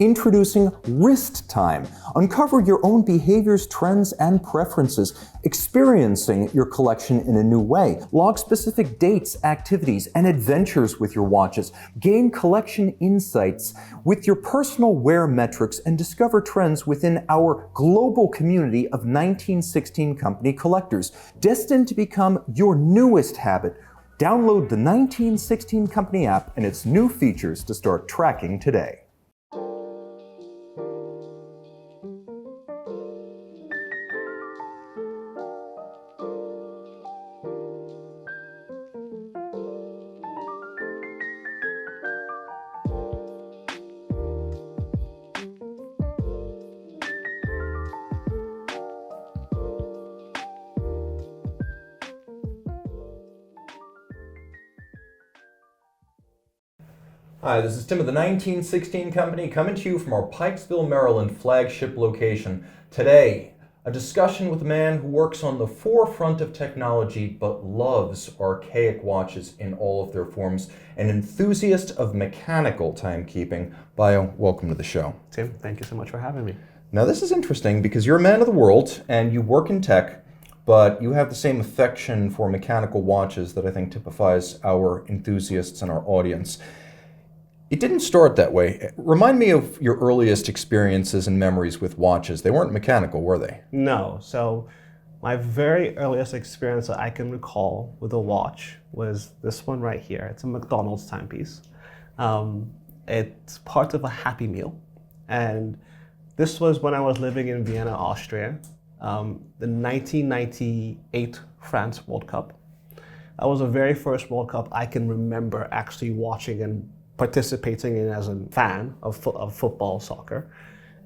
Introducing Wrist Time. Uncover your own behaviors, trends, and preferences, experiencing your collection in a new way. Log specific dates, activities, and adventures with your watches. Gain collection insights with your personal wear metrics and discover trends within our global community of 1916 Company collectors, destined to become your newest habit. Download the 1916 Company app and its new features to start tracking today. Hi, this is Tim of the 1916 Company coming to you from our Pikesville, Maryland flagship location. Today, a discussion with a man who works on the forefront of technology but loves archaic watches in all of their forms, an enthusiast of mechanical timekeeping. Bayo, welcome to the show. Tim, thank you so much for having me. Now this is interesting because you're a man of the world and you work in tech, but you have the same affection for mechanical watches that I think typifies our enthusiasts and our audience. It didn't start that way. Remind me of your earliest experiences and memories with watches. They weren't mechanical, were they? No. So my very earliest experience that I can recall with a watch was this one right here. It's a McDonald's timepiece. It's part of a Happy Meal. And this was when I was living in Vienna, Austria, the 1998 France World Cup. That was the very first World Cup I can remember actually watching and participating in as a fan of football, soccer.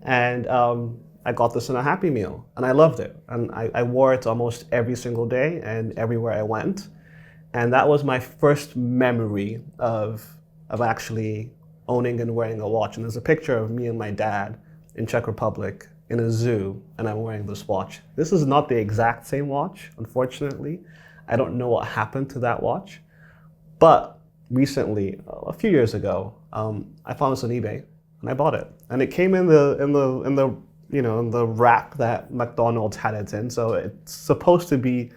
And I got this in a Happy Meal and I loved it. And I wore it almost every single day and everywhere I went. And that was my first memory of actually owning and wearing a watch. And there's a picture of me and my dad in Czech Republic in a zoo and I'm wearing this watch. This is not the exact same watch, unfortunately. I don't know what happened to that watch, but recently, a few years ago, I found this on eBay and I bought it. And it came in the rack that McDonald's had it in. So it's supposed to be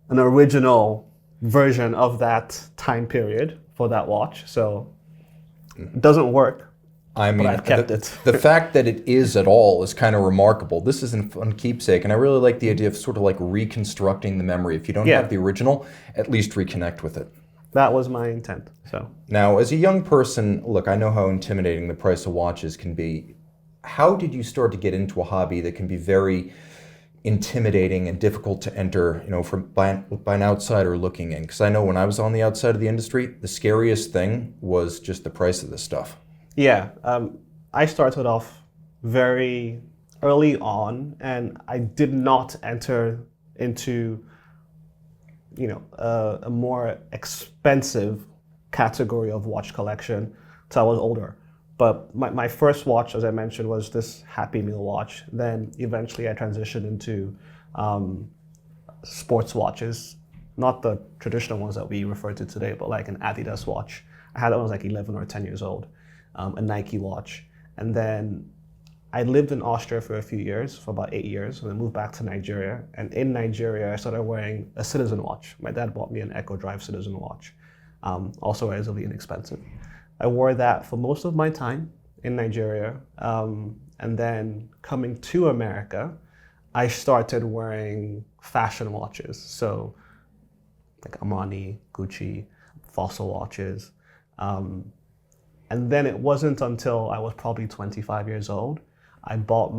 an original version of that time period for that watch. So it doesn't work. I mean, but I've kept it. The fact that it is at all is kind of remarkable. This is a fun keepsake, and I really like the idea of sort of like reconstructing the memory. If you don't have the original, at least reconnect with it. That was my intent. So now, as a young person, look, I know how intimidating the price of watches can be. How did you start to get into a hobby that can be very intimidating and difficult to enter, from by an outsider looking in? Because I know when I was on the outside of the industry, the scariest thing was just the price of this stuff. Yeah, I started off very early on, and I did not enter into a more expensive category of watch collection until I was older. But my first watch, as I mentioned, was this Happy Meal watch. Then eventually I transitioned into sports watches, not the traditional ones that we refer to today, but like an Adidas watch. I had that when I was like 11 or 10 years old, a Nike watch. And then I lived in Austria for a few years, for about 8 years, and then moved back to Nigeria. And in Nigeria, I started wearing a Citizen watch. My dad bought me an Echo Drive Citizen watch, also relatively inexpensive. I wore that for most of my time in Nigeria. And then coming to America, I started wearing fashion watches. So like Armani, Gucci, Fossil watches. And then it wasn't until I was probably 25 years old I bought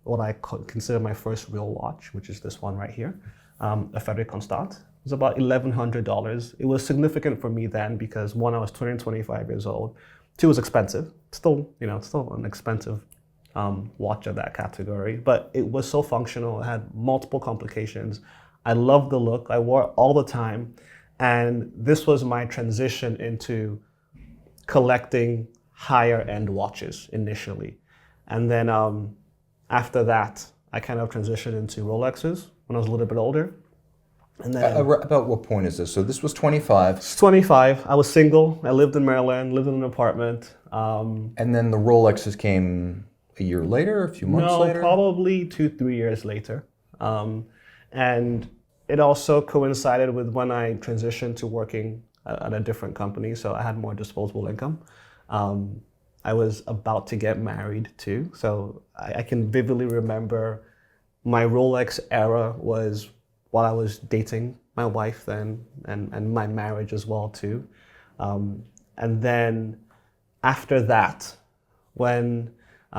what I consider my first real watch, which is this one right here, a Frederique Constant. It was about $1,100. It was significant for me then because one, I was 25 years old. Two, it was expensive. Still an expensive watch of that category, but it was so functional. It had multiple complications. I loved the look. I wore it all the time. And this was my transition into collecting higher end watches initially. And then after that, I kind of transitioned into Rolexes when I was a little bit older. And then About what point is this? So this was 25. 25, I was single. I lived in Maryland, lived in an apartment. And then the Rolexes came a year later, a few months later? No, probably 2-3 years later. And it also coincided with when I transitioned to working at a different company, so I had more disposable income. I was about to get married too, so I can vividly remember my Rolex era was while I was dating my wife then, and my marriage as well too. And then after that, when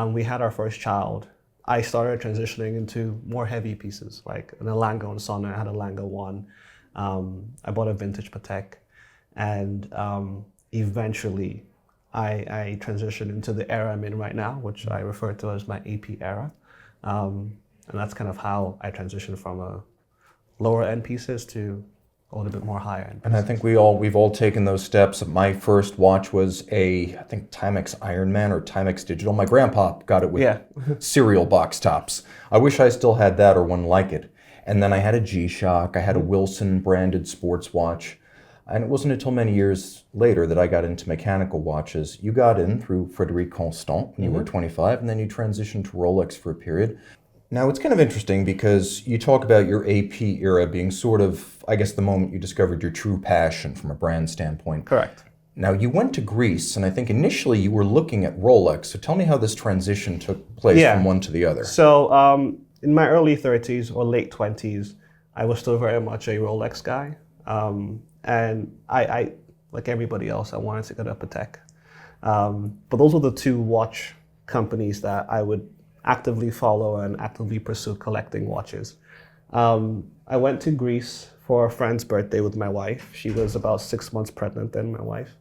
we had our first child, I started transitioning into more heavy pieces, like an Elango and Sonnet. I had a Lango 1. I bought a vintage Patek, and eventually I transitioned into the era I'm in right now, which I refer to as my AP era. And that's kind of how I transitioned from a lower end pieces to a little bit more higher end. And I think we've all taken those steps. My first watch was I think Timex Ironman or Timex Digital. My grandpa got it with cereal box tops. I wish I still had that or one like it. And then I had a G-Shock. I had a Wilson branded sports watch. And it wasn't until many years later that I got into mechanical watches. You got in through Frederique Constant when you were 25, and then you transitioned to Rolex for a period. Now, it's kind of interesting because you talk about your AP era being sort of, I guess, the moment you discovered your true passion from a brand standpoint. Correct. Now, you went to Greece, and I think initially you were looking at Rolex. So tell me how this transition took place from one to the other. So in my early 30s or late 20s, I was still very much a Rolex guy. And I, like everybody else, I wanted to get a Patek. But those were the two watch companies that I would actively follow and actively pursue collecting watches. I went to Greece for a friend's birthday with my wife. She was about 6 months pregnant then, my wife.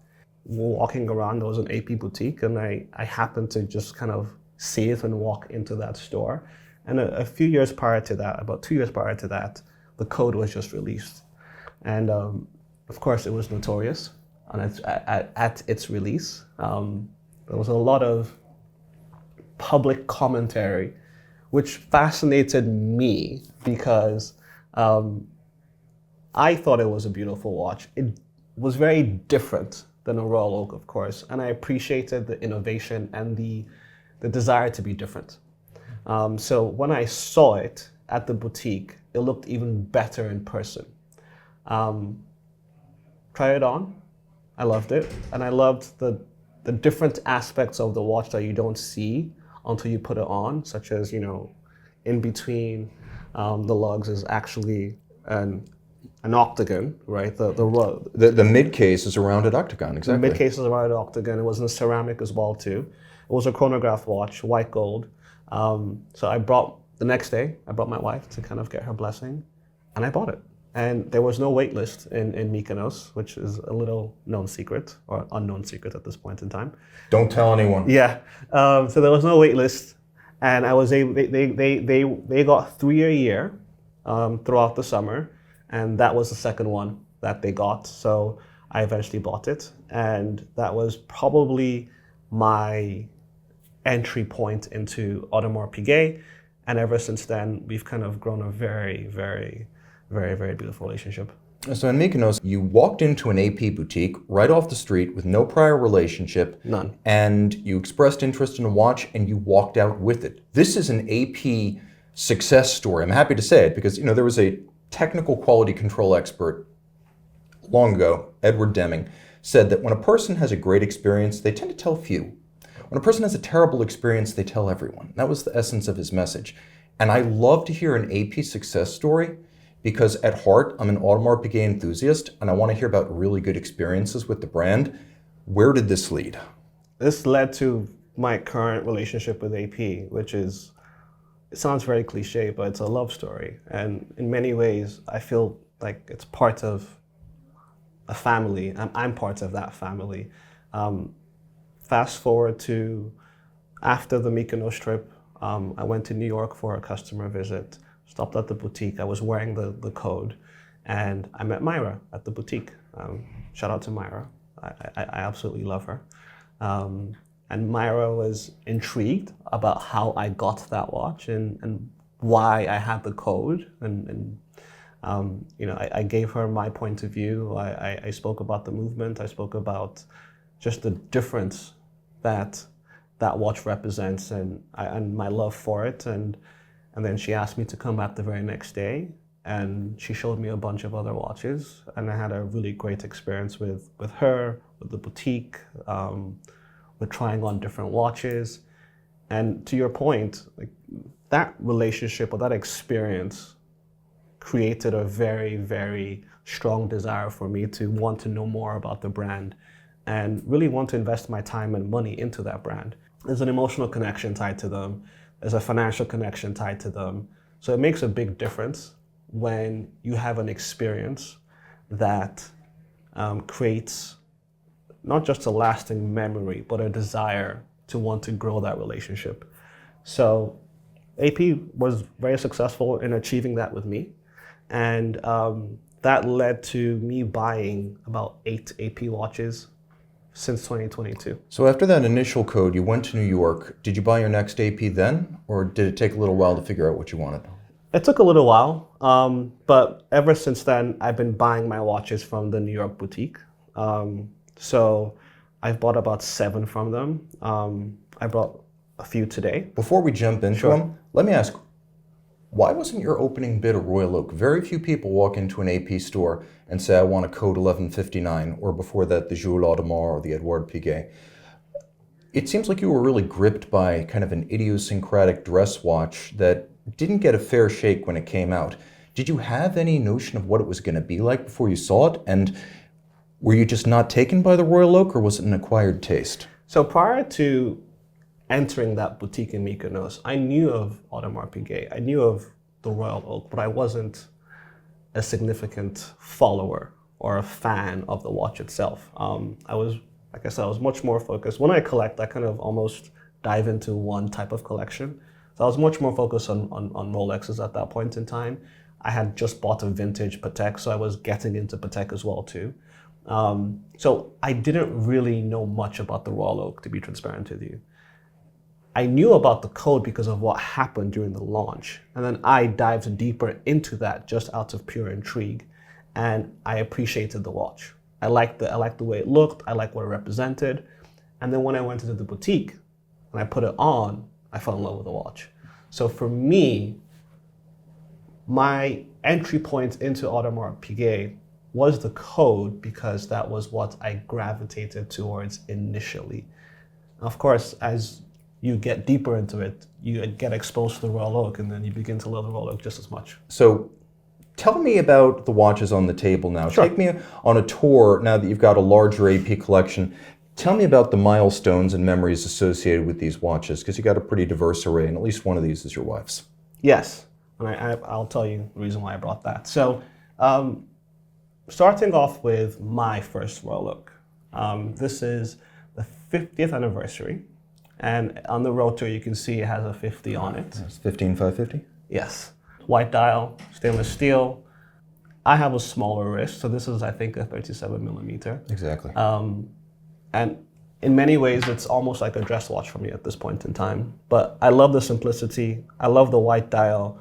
We were walking around, there was an AP boutique, and I happened to just kind of see it and walk into that store. And a few years prior to that, about 2 years prior to that, the code was just released. And of course, it was notorious at its release. There was a lot of public commentary, which fascinated me because I thought it was a beautiful watch. It was very different than a Royal Oak, of course, and I appreciated the innovation and the desire to be different. So when I saw it at the boutique, it looked even better in person. Tried it on, I loved it, and I loved the different aspects of the watch that you don't see until you put it on, such as, in between the lugs is actually an octagon, right? The mid case is a rounded octagon, exactly. The mid case is a rounded octagon. It was in ceramic as well too. It was a chronograph watch, white gold. So the next day, I brought my wife to kind of get her blessing, and I bought it. And there was no wait list in Mykonos, which is a little known secret, or unknown secret at this point in time. Don't tell anyone. Yeah. So there was no wait list, and I was able. They got 3 a year throughout the summer, and that was the second one that they got. So I eventually bought it, and that was probably my entry point into Audemars Piguet. And ever since then, we've kind of grown a very, very, very, very beautiful relationship. So in Mykonos, you walked into an AP boutique right off the street with no prior relationship. None. And you expressed interest in a watch and you walked out with it. This is an AP success story. I'm happy to say it because, there was a technical quality control expert long ago, Edward Deming, said that when a person has a great experience, they tend to tell few. When a person has a terrible experience, they tell everyone. That was the essence of his message. And I love to hear an AP success story because at heart, I'm an Audemars Piguet enthusiast and I want to hear about really good experiences with the brand. Where did this lead? This led to my current relationship with AP, which is, it sounds very cliche, but it's a love story. And in many ways, I feel like it's part of a family. I'm part of that family. Fast forward to after the Mykonos trip, I went to New York for a customer visit, stopped at the boutique. I was wearing the code, and I met Myra at the boutique. Shout out to Myra. I absolutely love her. And Myra was intrigued about how I got that watch and why I had the code. And I gave her my point of view. I spoke about the movement. I spoke about just the difference that watch represents and my love for it. And then she asked me to come back the very next day, and she showed me a bunch of other watches, and I had a really great experience with her, with the boutique, with trying on different watches. And to your point, like, that relationship or that experience created a very, very strong desire for me to want to know more about the brand and really want to invest my time and money into that brand. There's an emotional connection tied to them. There's a financial connection tied to them. So it makes a big difference when you have an experience that creates not just a lasting memory, but a desire to want to grow that relationship. So AP was very successful in achieving that with me. And that led to me buying about 8 AP watches since 2022. So after that initial code, you went to New York. Did you buy your next AP then, or did it take a little while to figure out what you wanted? It took a little while, but ever since then, I've been buying my watches from the New York boutique. So I've bought about 7 from them. I brought a few today. Before we jump into them, let me ask, why wasn't your opening bid a Royal Oak? Very few people walk into an AP store and say, I want a code 1159, or before that, the Jules Audemars or the Audemars Piguet. It seems like you were really gripped by kind of an idiosyncratic dress watch that didn't get a fair shake when it came out. Did you have any notion of what it was going to be like before you saw it? And were you just not taken by the Royal Oak, or was it an acquired taste? So prior to entering that boutique in Mykonos, I knew of Audemars Piguet. I knew of the Royal Oak, but I wasn't a significant follower or a fan of the watch itself. I was, like I said, I was much more focused. When I collect, I kind of almost dive into one type of collection. So I was much more focused on Rolexes at that point in time. I had just bought a vintage Patek, so I was getting into Patek as well too. So I didn't really know much about the Royal Oak, to be transparent with you. I knew about the code because of what happened during the launch. And then I dived deeper into that just out of pure intrigue. And I appreciated the watch. I liked the way it looked. I liked what it represented. And then when I went into the boutique and I put it on, I fell in love with the watch. So for me, my entry point into Audemars Piguet was the code because that was what I gravitated towards initially. Of course, as you get deeper into it, you get exposed to the Royal Oak, and then you begin to love the Royal Oak just as much. So tell me about the watches on the table now. Sure. Take me on a tour now that you've got a larger AP collection. Tell me about the milestones and memories associated with these watches, because you got a pretty diverse array, and at least one of these is your wife's. Yes, and I'll tell you the reason why I brought that. So starting off with my first Royal Oak. This is the 50th anniversary. And on the rotor, you can see it has a 50 on it. That's 15550? Yes. White dial, stainless steel. I have a smaller wrist, so this is, I think, a 37 millimeter. Exactly. And in many ways, it's almost like a dress watch for me at this point in time. But I love the simplicity. I love the white dial.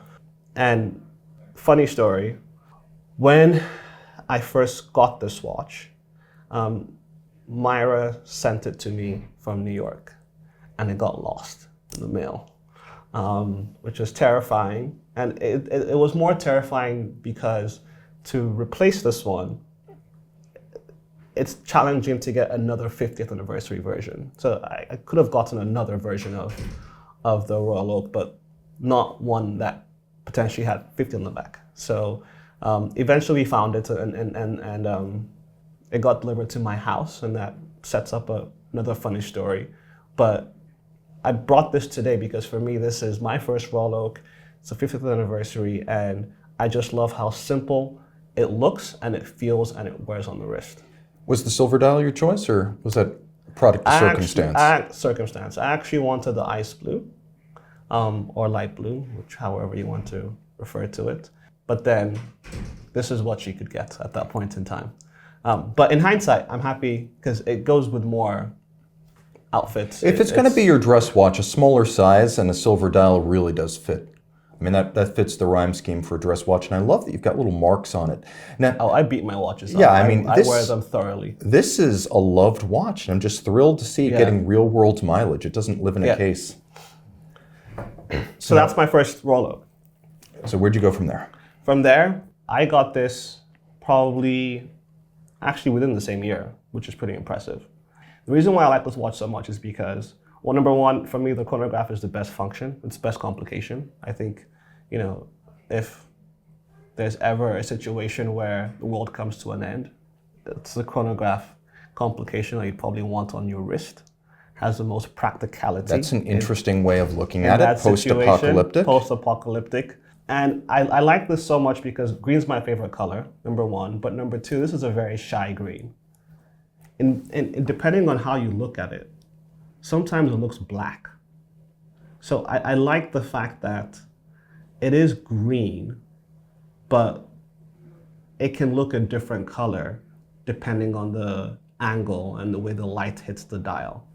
And funny story, when I first got this watch, Myra sent it to me from New York. And it got lost in the mail, which was terrifying. And it was more terrifying because to replace this one, it's challenging to get another 50th anniversary version. So I could have gotten another version of the Royal Oak, but not one that potentially had 50 on the back. So eventually we found it, and it got delivered to my house, and that sets up another funny story. But I brought this today because for me, this is my first Royal Oak. It's the 50th anniversary, and I just love how simple it looks and it feels and it wears on the wrist. Was the silver dial your choice, or was that product of circumstance? Circumstance. I actually wanted the ice blue, or light blue, which however you want to refer to it. But then this is what she could get at that point in time. But in hindsight, I'm happy because it goes with more outfits. If it's going to be your dress watch, a smaller size and a silver dial really does fit I mean, that fits the rhyme scheme for a dress watch, and I love that you've got little marks on it. Now, Oh, I beat my watches yeah, up. I mean, I wear them thoroughly. This is a loved watch, and I'm just thrilled to see it getting real world mileage. It doesn't live in a case. So that's my first Royal Oak. So where'd you go from there? From there, I got this probably actually within the same year, which is pretty impressive. The reason why I like this watch so much is because, well, number one, for me, the chronograph is the best function. It's best complication. I think, you know, if there's ever a situation where the world comes to an end, it's the chronograph complication that you probably want on your wrist. Has the most practicality. That's an interesting way of looking at it, post-apocalyptic. Post-apocalyptic. And I like this so much because green's my favorite color, number one. But number two, this is a very shy green. And depending on how you look at it, sometimes it looks black. So I like the fact that it is green, but it can look a different color depending on the angle and the way the light hits the dial.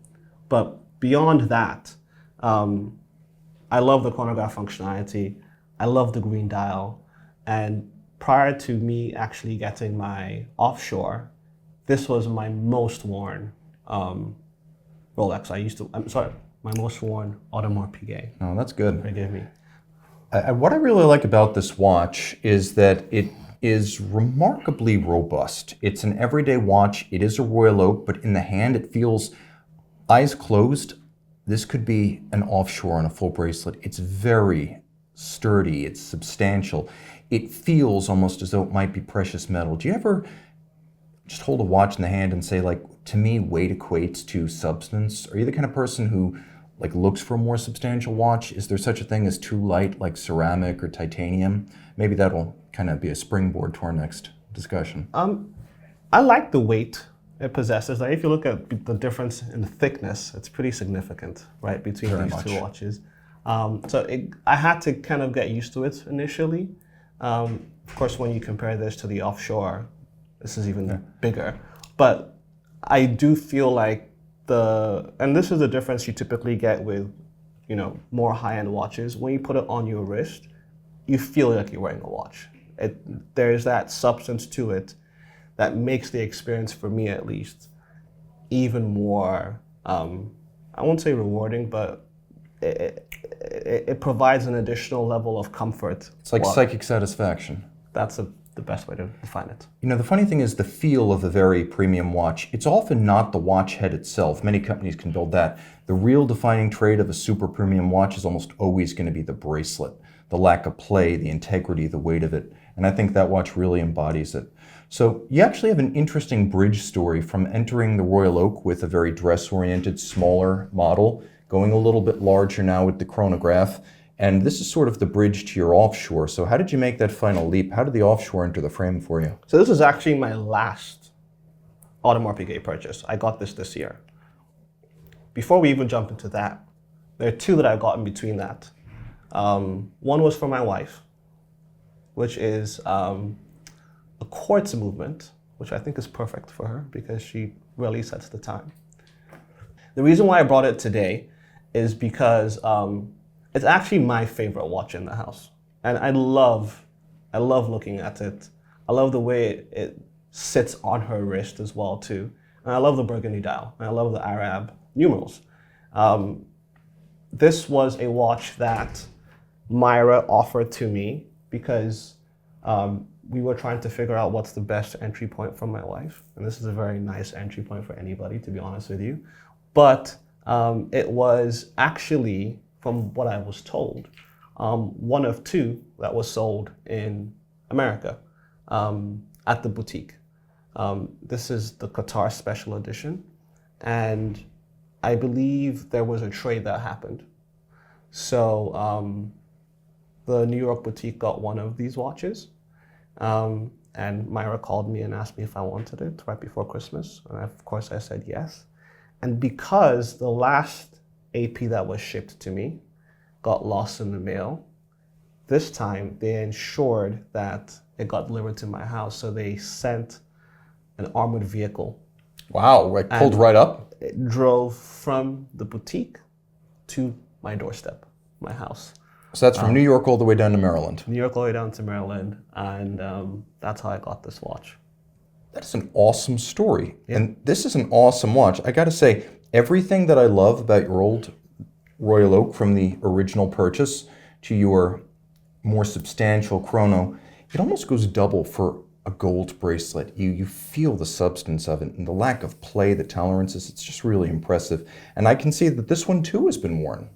But beyond that, I love the chronograph functionality. I love the green dial. And prior to me actually getting my Offshore, this was my most worn Rolex. My most worn Audemars Piguet. Oh, that's good. Forgive me. What I really like about this watch is that it is remarkably robust. It's an everyday watch. It is a Royal Oak, but in the hand it feels, eyes closed, this could be an Offshore on a full bracelet. It's very sturdy. It's substantial. It feels almost as though it might be precious metal. Do you ever just hold a watch in the hand and say, like, to me, weight equates to substance? Are you the kind of person who like looks for a more substantial watch? Is there such a thing as too light, like ceramic or titanium? Maybe that'll kind of be a springboard to our next discussion. I like the weight it possesses. Like if you look at the difference in thickness, it's pretty significant, right, between these two watches. I had to kind of get used to it initially. Of course, when you compare this to the Offshore, this is even bigger. But I do feel like and this is the difference you typically get with, you know, more high-end watches. When you put it on your wrist, you feel like you're wearing a watch. There's that substance to it that makes the experience, for me at least, even more, I won't say rewarding, but it provides an additional level of comfort. It's like psychic satisfaction. That's the best way to define it. You know, the funny thing is the feel of a very premium watch. It's often not the watch head itself. Many companies can build that. The real defining trait of a super premium watch is almost always going to be the bracelet, the lack of play, the integrity, the weight of it. And I think that watch really embodies it. So you actually have an interesting bridge story from entering the Royal Oak with a very dress-oriented, smaller model, going a little bit larger now with the chronograph. And this is sort of the bridge to your Offshore. So how did you make that final leap? How did the Offshore enter the frame for you? So this is actually my last Audemars Piguet purchase. I got this year. Before we even jump into that, there are two that I got in between that. One was for my wife, which is a Quartz movement, which I think is perfect for her because she really sets the time. The reason why I brought it today is because it's actually my favorite watch in the house. And I love looking at it. I love the way it sits on her wrist as well too. And I love the burgundy dial. And I love the Arab numerals. This was a watch that Myra offered to me because we were trying to figure out what's the best entry point for my wife. And this is a very nice entry point for anybody, to be honest with you. But it was actually, from what I was told, one of two that was sold in America at the boutique. This is the Qatar Special Edition, and I believe there was a trade that happened. So the New York boutique got one of these watches, and Myra called me and asked me if I wanted it right before Christmas, and of course I said yes. And because the last AP that was shipped to me got lost in the mail, this time they ensured that it got delivered to my house. So they sent an armored vehicle. Wow, like pulled right up? It drove from the boutique to my doorstep, my house. So that's from New York all the way down to Maryland. New York all the way down to Maryland, and that's how I got this watch. That's an awesome story. Yeah. And this is an awesome watch. I got to say, everything that I love about your old Royal Oak, from the original purchase to your more substantial chrono, it almost goes double for a gold bracelet. You feel the substance of it and the lack of play, the tolerances. It's just really impressive. And I can see that this one too has been worn.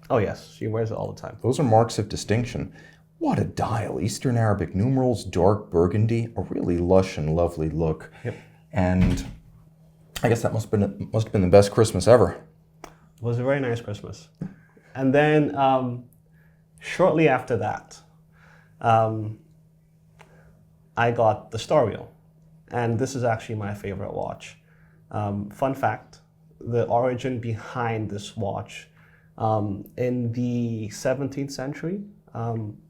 Oh yes, she wears it all the time. Those are marks of distinction. What a dial. Eastern Arabic numerals, dark burgundy, a really lush and lovely look. Yep. And I guess that must have been the best Christmas ever. It was a very nice Christmas. And then shortly after that, I got the Starwheel. And this is actually my favorite watch. Fun fact, the origin behind this watch, in the 17th century,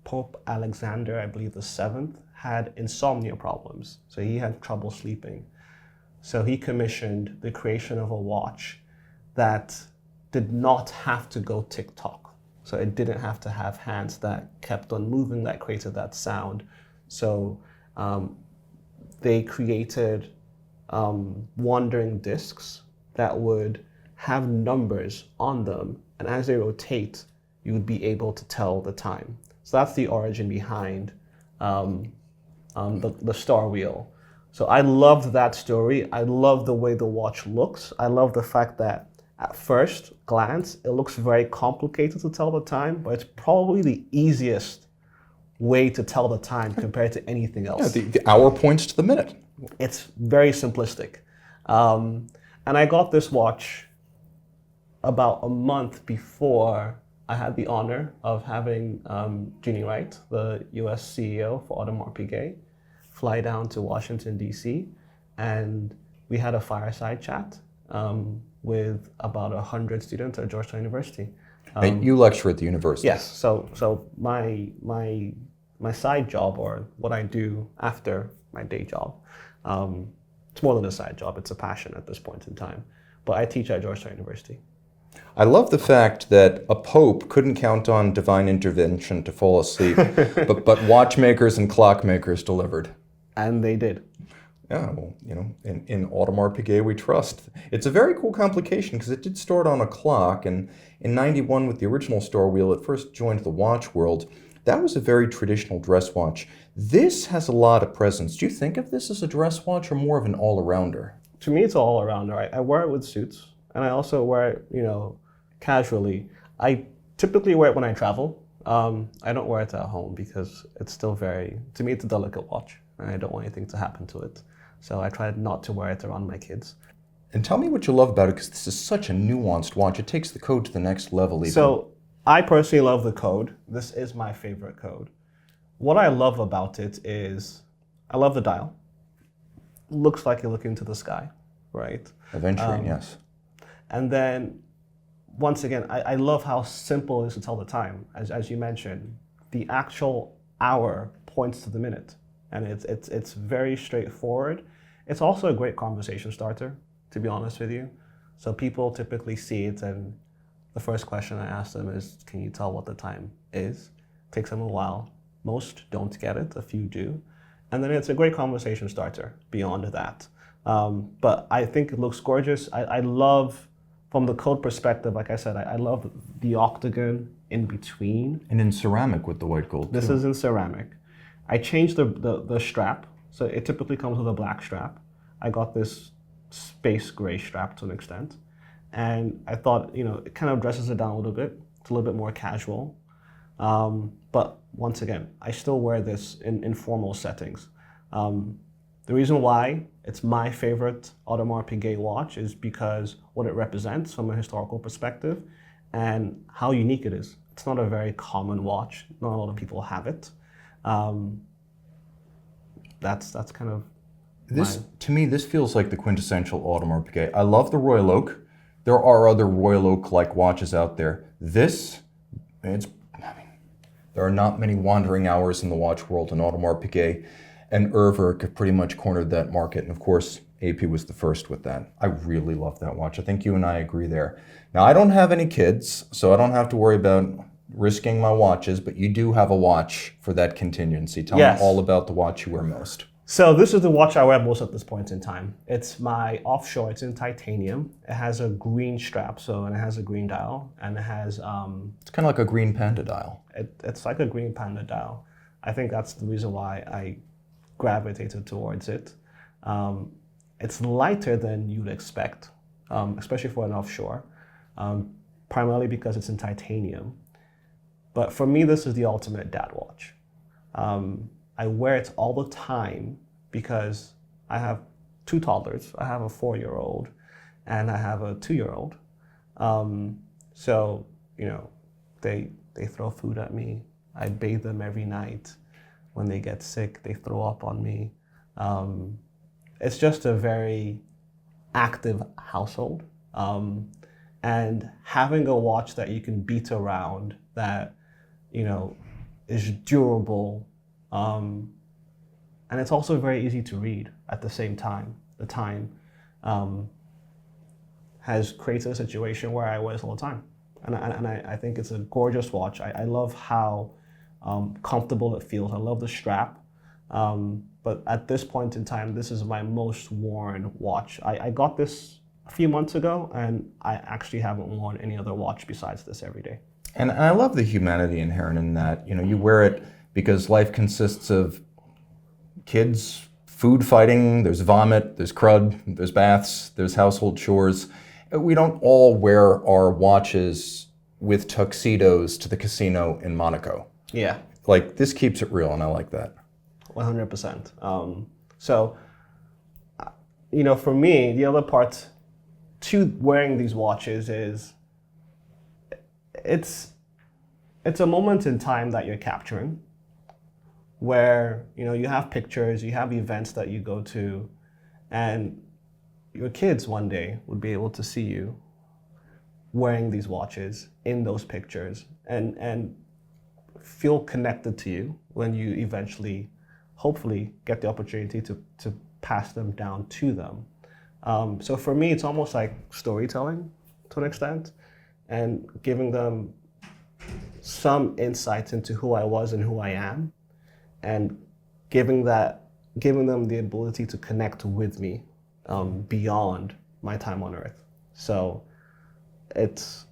Pope Alexander, I believe the 7th, had insomnia problems. So he had trouble sleeping. So he commissioned the creation of a watch that did not have to go tick-tock. So it didn't have to have hands that kept on moving, that created that sound. So they created wandering discs that would have numbers on them, and as they rotate, you would be able to tell the time. So that's the origin behind the Starwheel. So I loved that story. I love the way the watch looks. I love the fact that at first glance, it looks very complicated to tell the time, but it's probably the easiest way to tell the time compared to anything else. Yeah, the hour points to the minute. It's very simplistic. And I got this watch about a month before I had the honor of having Ginny Wright, the US CEO for Audemars Piguet, fly down to Washington, D.C., and we had a fireside chat with about 100 students at Georgetown University. And you lecture at the university? Yes. So my side job, or what I do after my day job, it's more than a side job. It's a passion at this point in time. But I teach at Georgetown University. I love the fact that a pope couldn't count on divine intervention to fall asleep, but watchmakers and clockmakers delivered. And they did. Yeah, well, in Audemars Piguet we trust. It's a very cool complication because it did start on a clock, and in '91 with the original Starwheel, it first joined the watch world. That was a very traditional dress watch. This has a lot of presence. Do you think of this as a dress watch or more of an all-arounder? To me, it's an all-arounder. I wear it with suits, and I also wear it, casually. I typically wear it when I travel. I don't wear it at home because it's still to me, it's a delicate watch, and I don't want anything to happen to it. So I try not to wear it around my kids. And tell me what you love about it, because this is such a nuanced watch. It takes the code to the next level even. So I personally love the code. This is my favorite code. What I love about it is I love the dial. Looks like you're looking to the sky, right? Eventually, yes. And then, once again, I love how simple it is to tell the time. As you mentioned, the actual hour points to the minute. And it's very straightforward. It's also a great conversation starter, to be honest with you. So people typically see it, and the first question I ask them is, can you tell what the time is? It takes them a while. Most don't get it, a few do. And then it's a great conversation starter beyond that. But I think it looks gorgeous. I love, from the code perspective, like I said, I love the octagon in between. And in ceramic with the white gold, This is in ceramic. I changed the strap, so it typically comes with a black strap. I got this space gray strap to an extent, and I thought, it kind of dresses it down a little bit. It's a little bit more casual, but once again, I still wear this in formal settings. The reason why it's my favorite Audemars Piguet watch is because what it represents from a historical perspective and how unique it is. It's not a very common watch. Not a lot of people have it. That's kind of to me, this feels like the quintessential Audemars Piguet. I love the Royal Oak. There are other Royal Oak-like watches out there. There are not many wandering hours in the watch world, and Audemars Piguet and Erwerk have pretty much cornered that market. And of course, AP was the first with that. I really love that watch. I think you and I agree there. Now, I don't have any kids, so I don't have to worry about risking my watches, but you do have a watch for that contingency. Tell Yes. me all about the watch you wear most. So this is the watch I wear most at this point in time. It's my Offshore. It's in titanium. It has a green strap, and it has a green dial, and it has It's kind of like a green panda dial. it's like a green panda dial. I think that's the reason why I gravitated towards it. It's lighter than you'd expect, especially for an Offshore, primarily because it's in titanium. But for me, this is the ultimate dad watch. I wear it all the time because I have two toddlers. I have a 4-year-old and I have a 2-year-old. So, they throw food at me. I bathe them every night. When they get sick, they throw up on me. It's just a very active household. And having a watch that you can beat around, that, is durable, and it's also very easy to read at the same time. The time has created a situation where I wear this all the time. And I think it's a gorgeous watch. I love how comfortable it feels. I love the strap. But at this point in time, this is my most worn watch. I got this a few months ago, and I actually haven't worn any other watch besides this every day. And I love the humanity inherent in that. You wear it because life consists of kids, food fighting, there's vomit, there's crud, there's baths, there's household chores. We don't all wear our watches with tuxedos to the casino in Monaco. Yeah. Like, this keeps it real, and I like that. 100%. For me, the other part to wearing these watches is it's a moment in time that you're capturing, where you have pictures, you have events that you go to, and your kids one day would be able to see you wearing these watches in those pictures and feel connected to you when you eventually, hopefully, get the opportunity to pass them down to them. So for me, it's almost like storytelling to an extent, and giving them some insight into who I was and who I am, and giving them the ability to connect with me beyond my time on Earth. So it's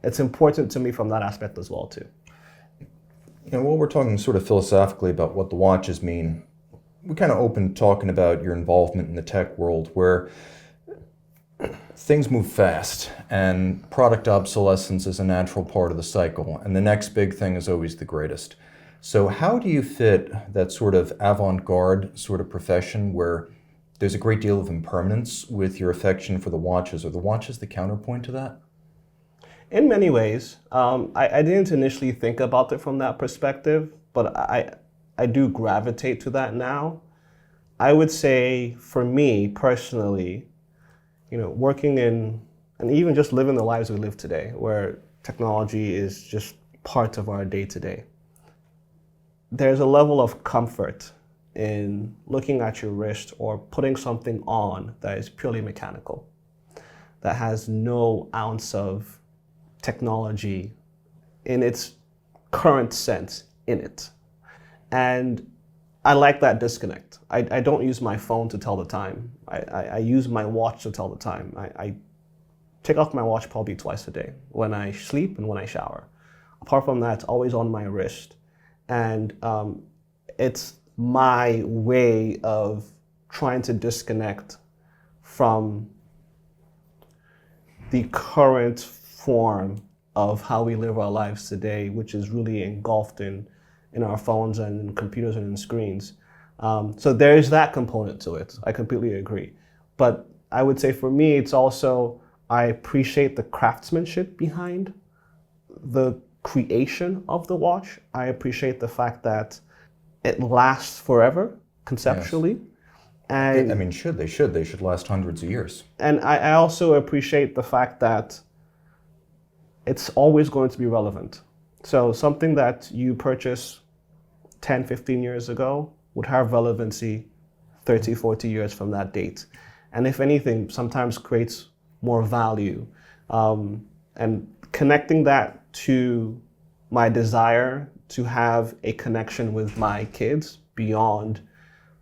important to me from that aspect as well too. While we're talking sort of philosophically about what the watches mean, we kind of opened talking about your involvement in the tech world, where things move fast and product obsolescence is a natural part of the cycle, and the next big thing is always the greatest. So how do you fit that sort of avant-garde sort of profession where there's a great deal of impermanence with your affection for the watches? Are the watches the counterpoint to that? In many ways. I didn't initially think about it from that perspective, but I do gravitate to that now. I would say, for me personally, working in, and even just living the lives we live today, where technology is just part of our day-to-day, there's a level of comfort in looking at your wrist or putting something on that is purely mechanical, that has no ounce of technology in its current sense in it. And I like that disconnect. I don't use my phone to tell the time. I use my watch to tell the time. I take off my watch probably twice a day, when I sleep and when I shower. Apart from that, it's always on my wrist. And it's my way of trying to disconnect from the current form of how we live our lives today, which is really engulfed in our phones and in computers and in screens. So there is that component to it. I completely agree. But I would say for me, it's also, I appreciate the craftsmanship behind the creation of the watch. I appreciate the fact that it lasts forever, conceptually. Yes. And I mean, they should last hundreds of years. And I also appreciate the fact that it's always going to be relevant. So something that you purchase 10, 15 years ago would have relevancy 30, 40 years from that date. And if anything, sometimes creates more value. And connecting that to my desire to have a connection with my kids beyond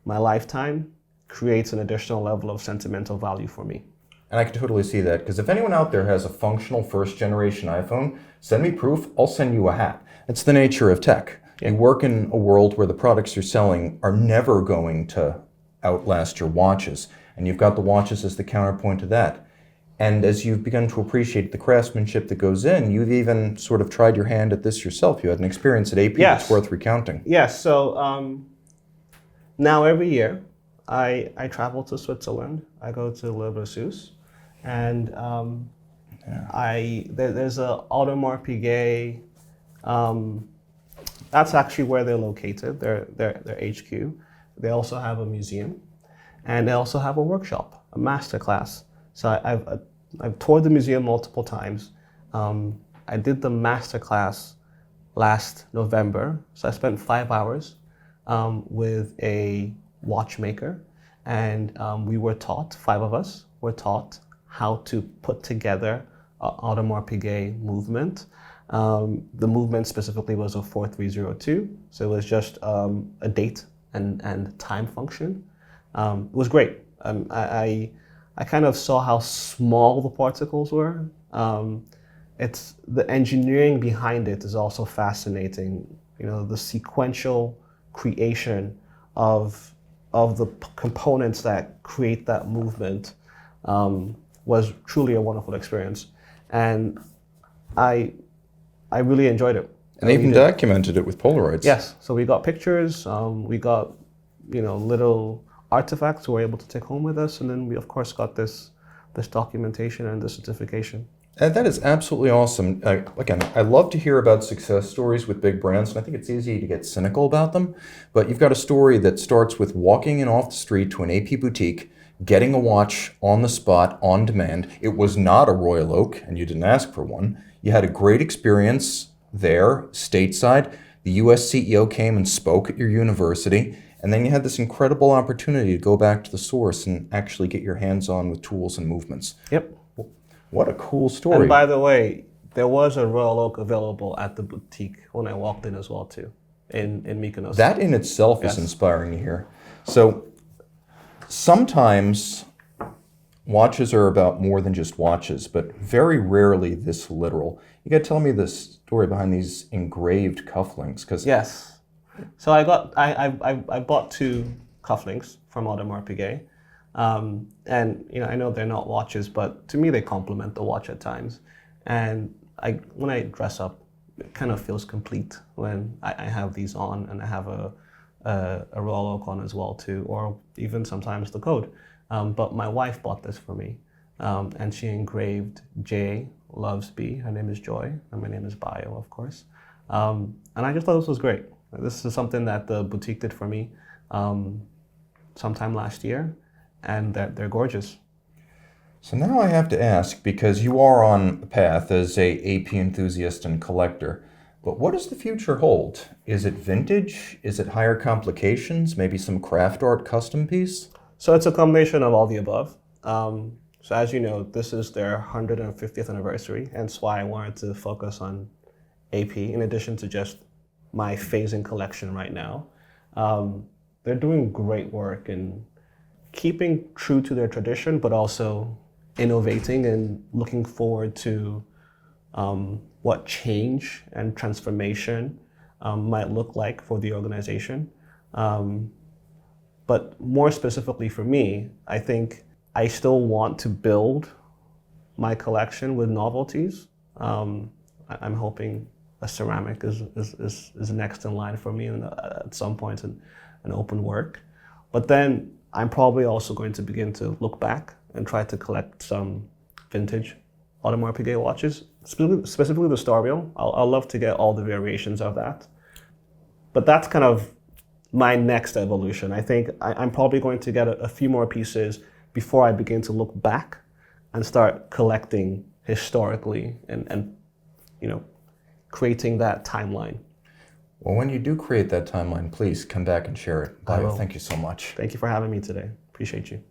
my lifetime creates an additional level of sentimental value for me. And I can totally see that, because if anyone out there has a functional first-generation iPhone, send me proof, I'll send you a hat. It's the nature of tech. Yeah. You work in a world where the products you're selling are never going to outlast your watches, and you've got the watches as the counterpoint to that. And as you've begun to appreciate the craftsmanship that goes in, you've even sort of tried your hand at this yourself. You had an experience at AP that's worth recounting. Yes, so now every year I travel to Switzerland. I go to Brassus, and there's a Audemars Piguet. That's actually where they're located. Their HQ. They also have a museum, and they also have a workshop, a master class. So I've toured the museum multiple times. I did the master class last November. So I spent 5 hours with a watchmaker, and we were taught, 5 of us were taught how to put together Audemars Piguet movement. The movement specifically was a 4302, so it was just a date and time function. It was great. I kind of saw how small the particles were. It's the engineering behind it is also fascinating. You know, the sequential creation of the components that create that movement was truly a wonderful experience, and I really enjoyed it. And they even documented it with Polaroids. Yes, so we got pictures, we got little artifacts we were able to take home with us, and then we of course got this documentation and the certification. And that is absolutely awesome. Again, I love to hear about success stories with big brands, and I think it's easy to get cynical about them, but you've got a story that starts with walking in off the street to an AP boutique, getting a watch on the spot, on demand. It was not a Royal Oak, and you didn't ask for one. You had a great experience there, stateside. The US CEO came and spoke at your university, and then you had this incredible opportunity to go back to the source and actually get your hands on with tools and movements. Yep. What a cool story. And by the way, there was a Royal Oak available at the boutique when I walked in as well too, in Mykonos. That in itself is inspiring to hear. So sometimes watches are about more than just watches, but very rarely this literal. You got to tell me the story behind these engraved cufflinks, because yes. So I bought 2 cufflinks from Audemars Piguet, and I know they're not watches, but to me they complement the watch at times. And when I dress up, it kind of feels complete when I have these on, and I have a Royal Oak on as well too, or even sometimes the code. But my wife bought this for me, and she engraved J loves B. Her name is Joy, and my name is Bayo, of course. And I just thought this was great. This is something that the boutique did for me sometime last year, and they're gorgeous. So now I have to ask, because you are on a path as a AP enthusiast and collector, but what does the future hold? Is it vintage? Is it higher complications? Maybe some craft art custom piece? So it's a combination of all the above. So as you know, this is their 150th anniversary, and that's why I wanted to focus on AP in addition to just my phasing collection right now. They're doing great work in keeping true to their tradition, but also innovating and looking forward to what change and transformation might look like for the organization. But more specifically for me, I think I still want to build my collection with novelties. I'm hoping a ceramic is next in line for me at some point in an open work. But then I'm probably also going to begin to look back and try to collect some vintage Audemars Piguet watches, specifically the Starwheel. I'll love to get all the variations of that. But that's kind of my next evolution. I think I'm probably going to get a few more pieces before I begin to look back and start collecting historically and creating that timeline. Well, when you do create that timeline, please come back and share it. Bayo, thank you so much. Thank you for having me today. Appreciate you.